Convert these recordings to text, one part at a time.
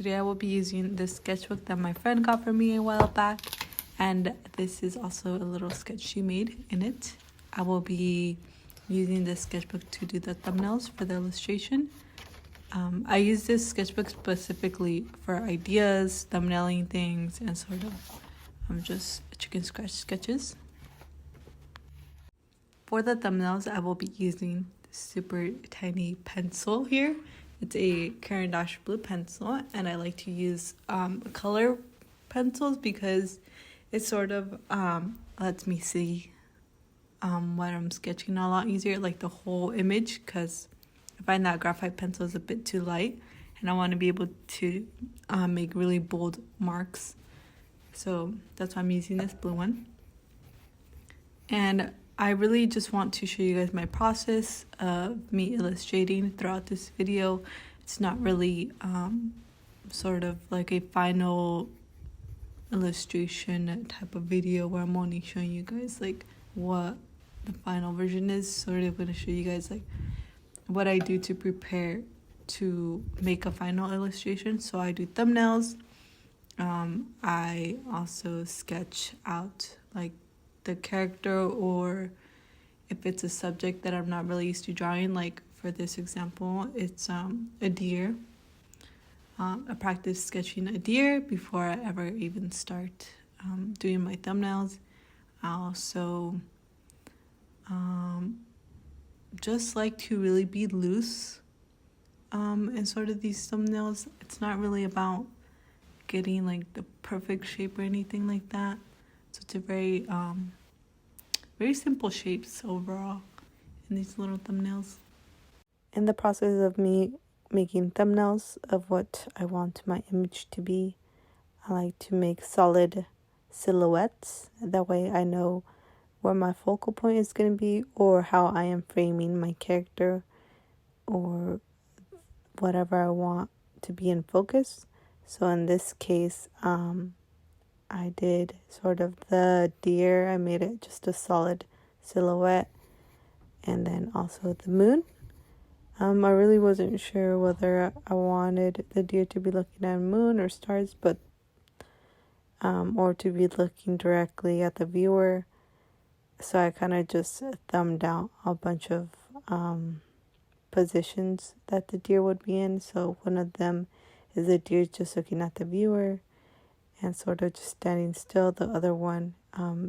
Today I will be using this sketchbook that my friend got for me a while back, and this is also a little sketch she made in it. I will be using this sketchbook to do the thumbnails for the illustration. I use this sketchbook specifically for ideas, thumbnailing things, and sort of just chicken scratch sketches. For the thumbnails, I will be using this super tiny pencil here. It's a Caran d'Ache blue pencil, and I like to use color pencils because it sort of lets me see what I'm sketching a lot easier, like the whole image, because I find that graphite pencil is a bit too light, and I want to be able to make really bold marks. So that's why I'm using this blue one. And I really just want to show you guys my process of me illustrating throughout this video. It's not really sort of like a final illustration type of video where I'm only showing you guys like what the final version is. Sort of going to show you guys like what I do to prepare to make a final illustration. So I do thumbnails. I also sketch out like the character, or if it's a subject that I'm not really used to drawing, like for this example it's a deer. I practice sketching a deer before I ever even start doing my thumbnails. I also just like to really be loose in sort of these thumbnails. It's not really about getting like the perfect shape or anything like that. So it's a very simple shapes overall in these little thumbnails. In the process of me making thumbnails of what I want my image to be, I like to make solid silhouettes. That way I know where my focal point is going to be, or how I am framing my character, or whatever I want to be in focus. So in this case, I did sort of the deer. I made it just a solid silhouette. And then also the moon. I really wasn't sure whether I wanted the deer to be looking at a moon or stars, but or to be looking directly at the viewer. So I kind of just thumbed out a bunch of positions that the deer would be in. So one of them is the deer just looking at the viewer and sort of just standing still. The other one,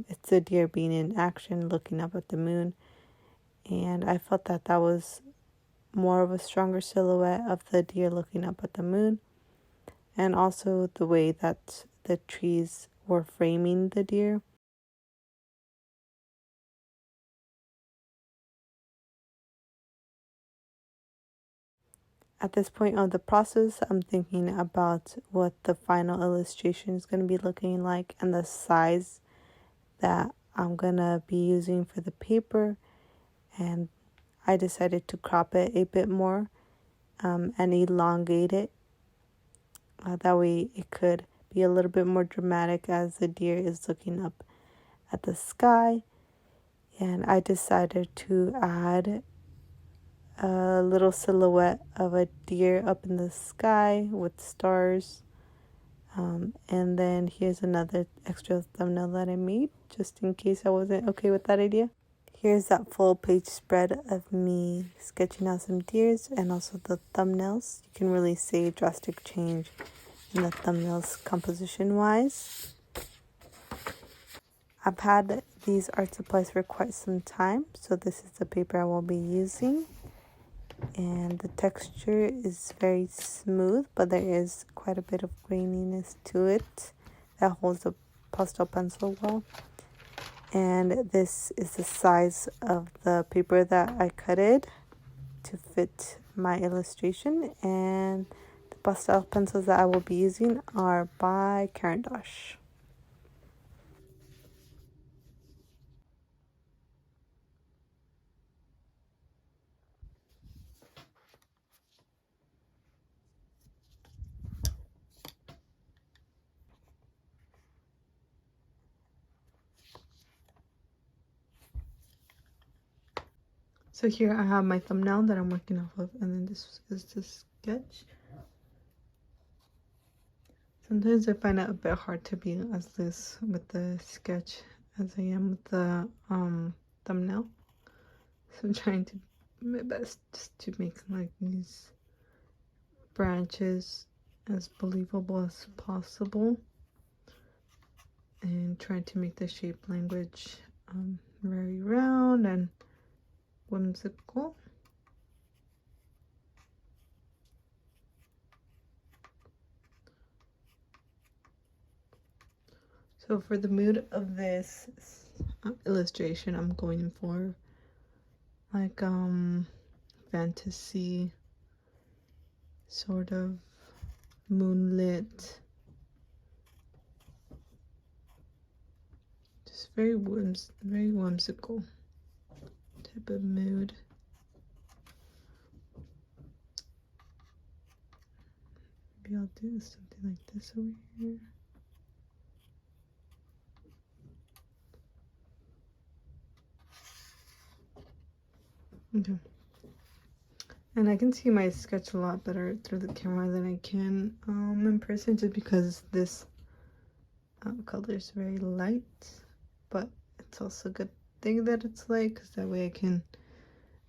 it's the deer being in action, looking up at the moon. And I felt that that was more of a stronger silhouette of the deer looking up at the moon. And also the way that the trees were framing the deer. At this point of the process, I'm thinking about what the final illustration is going to be looking like and the size that I'm going to be using for the paper. And I decided to crop it a bit more and elongate it. That way it could be a little bit more dramatic as the deer is looking up at the sky. And I decided to add a little silhouette of a deer up in the sky with stars. And then here's another extra thumbnail that I made just in case I wasn't okay with that idea. Here's that full page spread of me sketching out some deers and also the thumbnails. You can really see a drastic change in the thumbnails composition wise. I've had these art supplies for quite some time, so this is the paper I will be using. And the texture is very smooth, but there is quite a bit of graininess to it that holds the pastel pencil well. And this is the size of the paper that I cutted to fit my illustration. And the pastel pencils that I will be using are by Caran d'Ache. So here I have my thumbnail that I'm working off of, and then this is the sketch. Sometimes I find it a bit hard to be as loose with the sketch as I am with the thumbnail. So I'm trying to do my best just to make like these branches as believable as possible, and trying to make the shape language very round and whimsical. So for the mood of this illustration, I'm going for like fantasy, sort of moonlit, just very whimsical type of mood. Maybe I'll do something like this over here. Okay. And I can see my sketch a lot better through the camera than I can in person, just because this color is very light, but it's also a good thing that it's light, because that way I can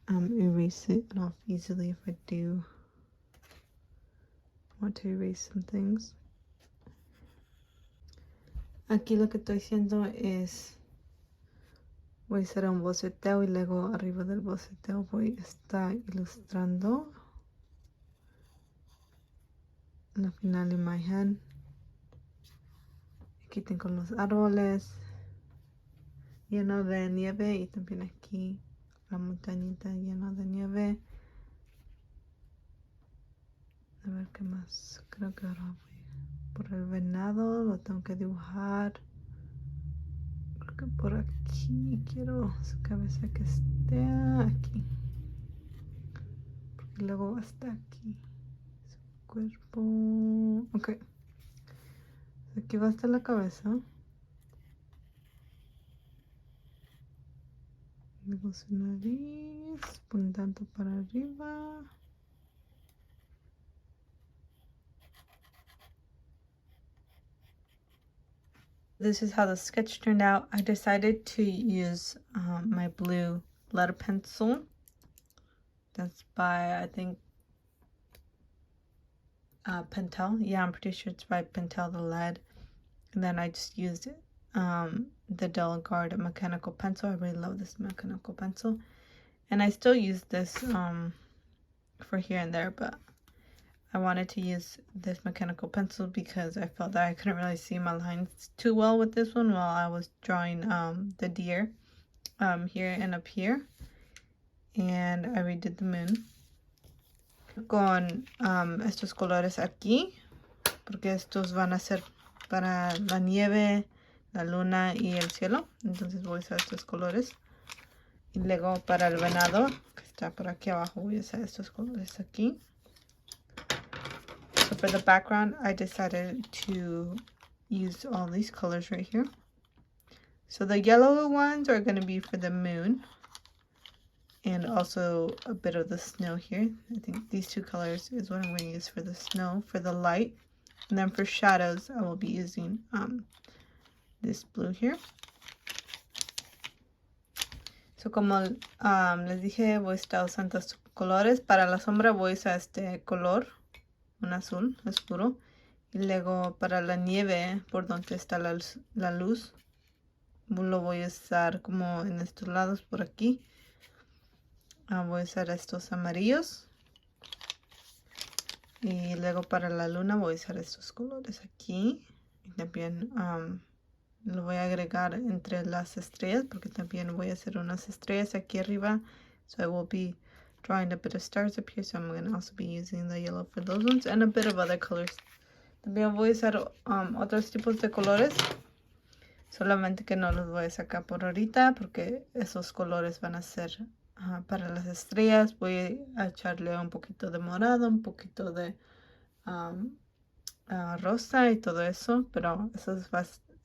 erase it off easily if I do want to erase some things. Aquí lo que estoy haciendo es voy a hacer un boceteo y luego arriba del boceteo voy a estar ilustrando la final imagen. Aquí tengo los árboles lleno de nieve y también aquí la montañita llena de nieve. A ver qué más. Creo que ahora voy por el venado, lo tengo que dibujar. Creo que por aquí quiero su cabeza que esté aquí. Porque luego hasta aquí. Su cuerpo. Ok. Aquí va a estar la cabeza. Luego su nariz, puntando para arriba. This is how the sketch turned out. I decided to use my blue letter pencil. That's by, I think, Pentel. Yeah, I'm pretty sure it's by Pentel, the lead. And then I just used the Dull Guard mechanical pencil. I really love this mechanical pencil. And I still use this for here and there, but I wanted to use this mechanical pencil because I felt that I couldn't really see my lines too well with this one while I was drawing the deer here and up here. And I redid the moon con estos colores aquí, porque estos van a ser para la nieve, la luna y el cielo. Entonces voy a usar estos colores. Y luego para el venado, que está por aquí abajo, voy a usar estos colores aquí. So for the background, I decided to use all these colors right here. So the yellow ones are going to be for the moon. And also a bit of the snow here. I think these two colors is what I'm going to use for the snow, for the light. And then for shadows, I will be using this blue here. So como les dije, voy a estar usando estos colores. Para la sombra voy a usar este color, un azul oscuro. Y luego para la nieve, por donde está la luz, lo voy a usar como en estos lados por aquí. Voy a usar estos amarillos. Y luego para la luna voy a usar estos colores aquí. Y también lo voy a agregar entre las estrellas, porque también voy a hacer unas estrellas aquí arriba. So I will be drawing a bit of stars up here. So I'm going to also be using the yellow for those ones and a bit of other colors. También voy a usar otros tipos de colores. Solamente que no los voy a sacar por ahorita, porque esos colores van a ser para las estrellas. Voy a echarle un poquito de morado, un poquito de rosa y todo eso, pero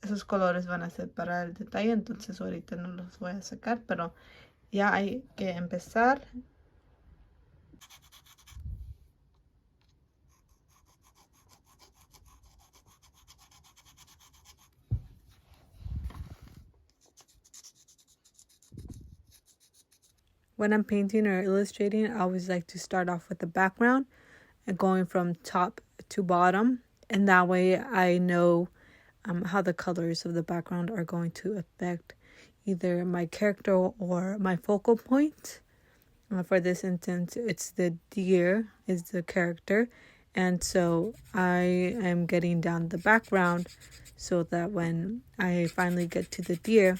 esos colores van a ser para el detalle, entonces ahorita no los voy a sacar, pero ya hay que empezar. when I'm painting or illustrating, I always like to start off with the background and going from top to bottom. And that way I know how the colors of the background are going to affect either my character or my focal point. For this instance, it's the deer is the character. And so I am getting down the background so that when I finally get to the deer,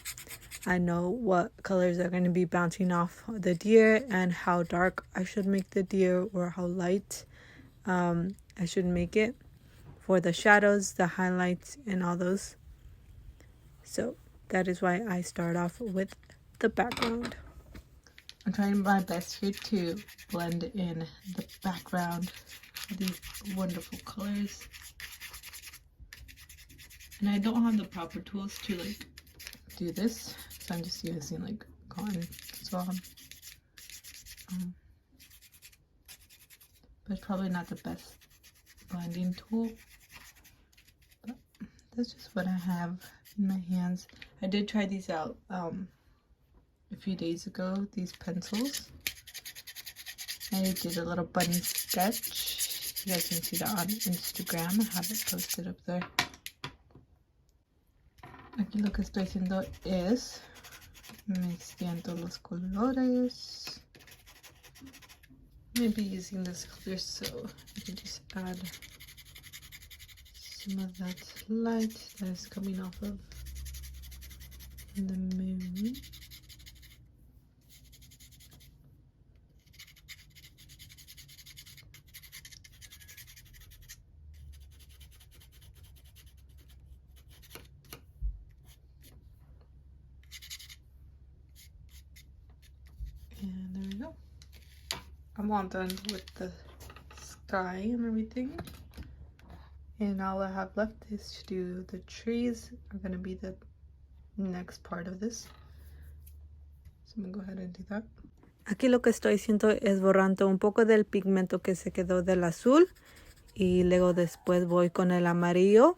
I know what colors are going to be bouncing off the deer and how dark I should make the deer or how light I should make it for the shadows, the highlights, and all those. So that is why I start off with the background. I'm trying my best here to blend in the background of these wonderful colors. And I don't have the proper tools to like do this, so I'm just using like cotton swab. But it's probably not the best blending tool. But that's just what I have in my hands. I did try these out a few days ago, these pencils. I did a little bunny sketch. You guys can see that on Instagram. I have it posted up there. Aquí lo que estoy haciendo es mezclando los colores. Maybe using this color so I can just add some of that light that is coming off of the moon. And there we go. I'm all done with the sky and everything. And all I have left is to do the trees are going to be the next part of this. So I'm going to go ahead and do that. Aquí lo que estoy haciendo es borrando un poco del pigmento que se quedó del azul. Y luego después voy con el amarillo.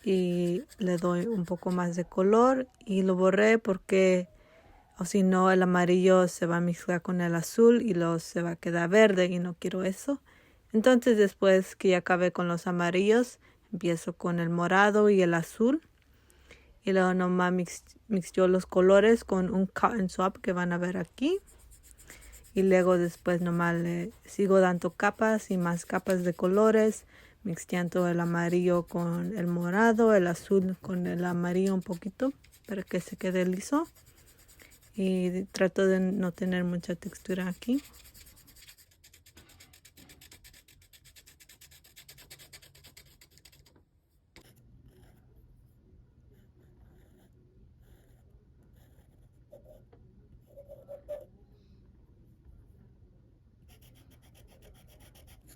Y le doy un poco más de color. Y lo borré porque... o si no el amarillo se va a mezclar con el azul y luego se va a quedar verde y no quiero eso. Entonces después que ya acabé con los amarillos, empiezo con el morado y el azul. Y luego nomás mixeo los colores con un cotton swab que van a ver aquí. Y luego después nomás le sigo dando capas y más capas de colores, mixteando el amarillo con el morado, el azul con el amarillo un poquito para que se quede liso. Y trato de no tener mucha textura aquí.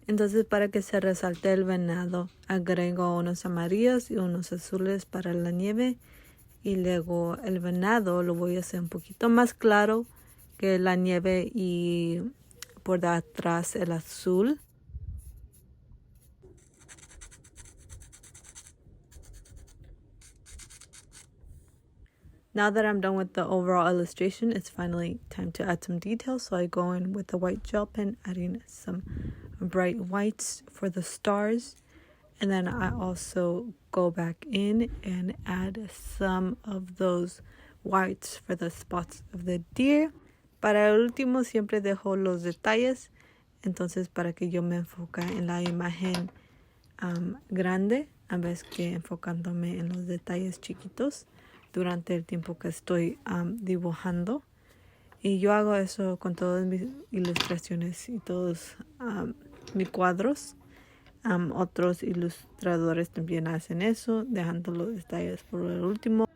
Entonces para que se resalte el venado agrego unos amarillos y unos azules para la nieve. Y luego el venado lo voy a hacer un poquito más claro que la nieve y por atrás el azul. Now that I'm done with the overall illustration, it's finally time to add some details. So I go in with the white gel pen, adding some bright whites for the stars. And then I also go back in and add some of those whites for the spots of the deer. Para el último siempre dejo los detalles. Entonces para que yo me enfoque en la imagen grande, a vez que enfocándome en los detalles chiquitos durante el tiempo que estoy dibujando. Y yo hago eso con todas mis ilustraciones y todos mis cuadros. Otros ilustradores también hacen eso, dejando los detalles por el último.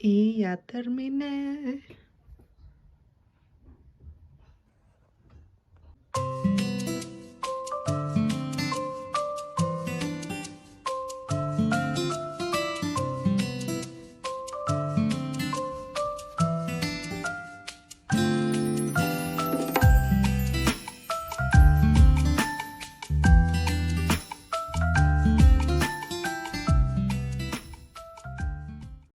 Y ya terminé.